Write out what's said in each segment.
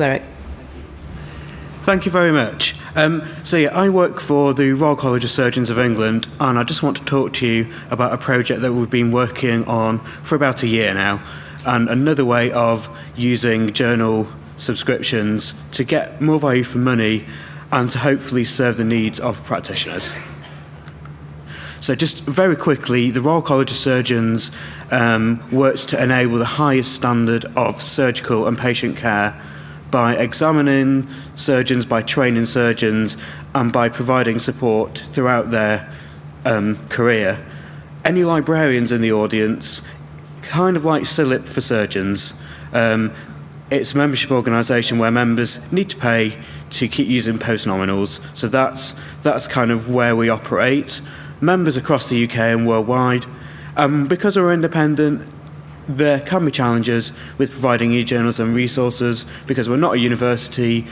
Eric. Thank you very much. I work for the Royal College of Surgeons of England, and I just want to talk to you about a project that we've been working on for about a year now, and another way of using journal subscriptions to get more value for money and to hopefully serve the needs of practitioners. So just very quickly, the Royal College of Surgeons works to enable the highest standard of surgical and patient care by examining surgeons, by training surgeons, and by providing support throughout their career. Any librarians in the audience, kind of like CILIP for surgeons. It's a membership organisation where members need to pay to keep using post-nominals. So that's kind of where we operate. Members across the UK and worldwide. Because we're independent, there can be challenges with providing e-journals and resources because we're not a university,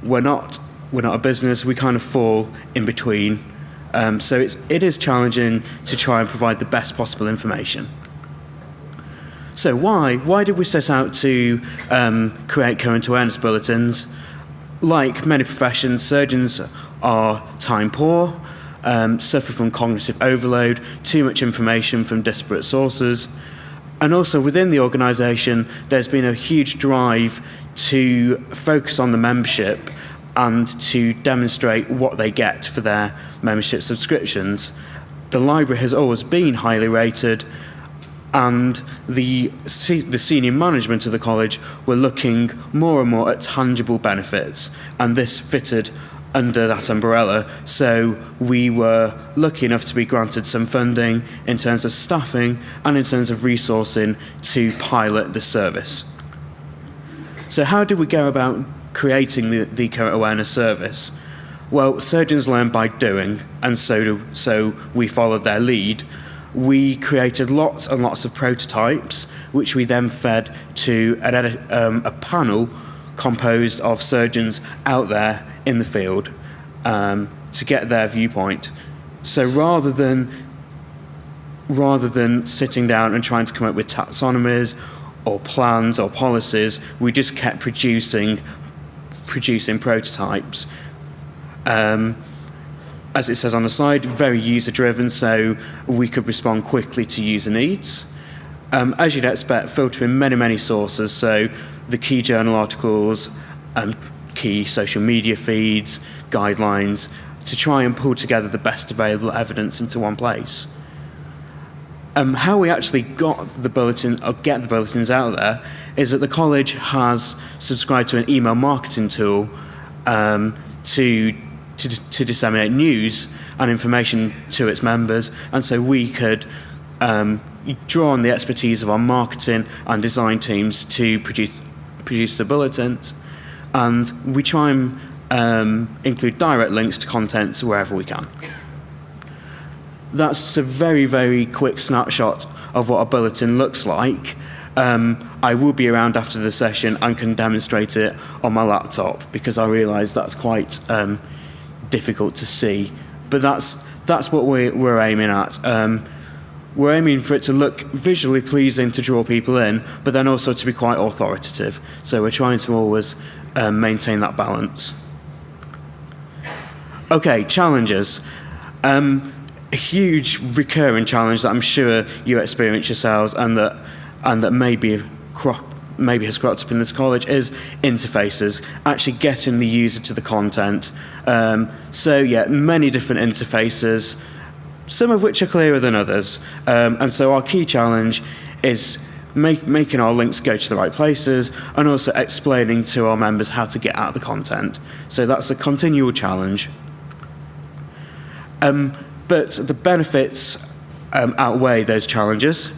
we're not a business, we kind of fall in between. So it is challenging to try and provide the best possible information. So why did we set out to create current awareness bulletins? Like many professions, surgeons are time poor, suffer from cognitive overload, too much information from disparate sources. And also within the organisation, there's been a huge drive to focus on the membership and to demonstrate what they get for their membership subscriptions. The library has always been highly rated, and the senior management of the college were looking more and more at tangible benefits, and this fitted under that umbrella. So we were lucky enough to be granted some funding in terms of staffing and in terms of resourcing to pilot the service. So how did we go about creating the current awareness service? Well, surgeons learn by doing, and so we followed their lead. We created lots and lots of prototypes, which we then fed to a panel composed of surgeons out there in the field to get their viewpoint. So rather than sitting down and trying to come up with taxonomies or plans or policies, we just kept producing prototypes. As it says on the slide, very user-driven, so we could respond quickly to user needs. As you'd expect, filtering many sources, so the key journal articles, key social media feeds, guidelines, to try and pull together the best available evidence into one place. How we actually got the bulletin, or get the bulletins out there, is that the college has subscribed to an email marketing tool to disseminate news and information to its members, and so we could draw on the expertise of our marketing and design teams to produce the bulletins, and we try and include direct links to contents wherever we can. That's a very quick snapshot of what a bulletin looks like. I will be around after the session and can demonstrate it on my laptop because I realise that's quite difficult to see, but that's what we're aiming at. We're aiming for it to look visually pleasing to draw people in, but then also to be quite authoritative. So we're trying to always maintain that balance. Okay, challenges. A huge recurring challenge that I'm sure you experience yourselves and that maybe has cropped up in this college is interfaces, actually getting the user to the content. So yeah, many different interfaces, some of which are clearer than others. And so our key challenge is making our links go to the right places and also explaining to our members how to get at the content. So that's a continual challenge. But the benefits outweigh those challenges.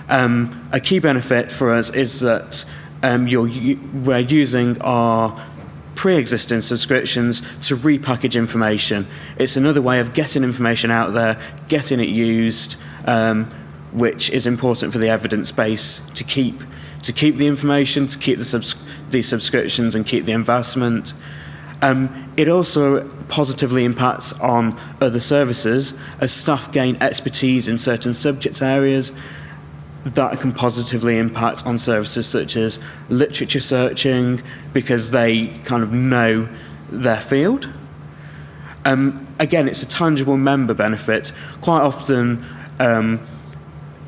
A key benefit for us is that we're using our pre-existing subscriptions to repackage information. It's another way of getting information out there, getting it used, which is important for the evidence base to keep the information, to keep the subscriptions and keep the investment. It also positively impacts on other services as staff gain expertise in certain subject areas. that can positively impact on services such as literature searching, because they kind of know their field. Again, it's a tangible member benefit. Quite often,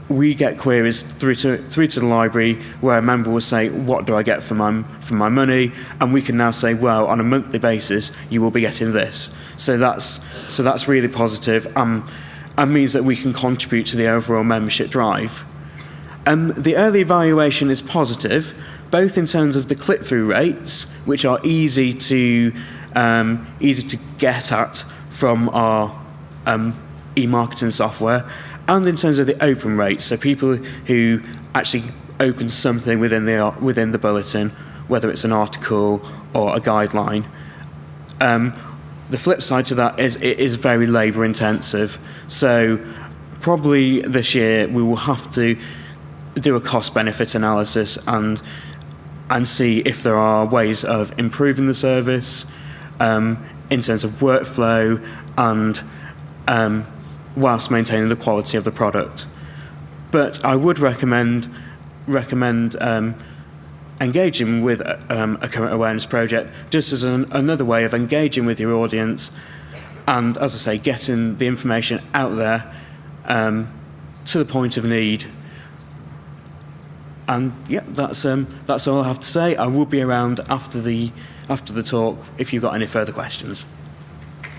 we get queries through to the library where a member will say, "What do I get for my money?" And we can now say, "Well, on a monthly basis, you will be getting this." So that's really positive, and means that we can contribute to the overall membership drive. The early evaluation is positive, both in terms of the click-through rates, which are easy to get at from our e-marketing software, and in terms of the open rates, so people who actually open something within the bulletin, whether it's an article or a guideline. The flip side to that is it is very labour intensive. So probably this year we will have to do a cost benefit analysis and see if there are ways of improving the service in terms of workflow and whilst maintaining the quality of the product. But I would recommend engaging with a current awareness project just as another way of engaging with your audience, and, as I say, getting the information out there to the point of need. And yeah, that's all I have to say. I will be around after the talk if you've got any further questions.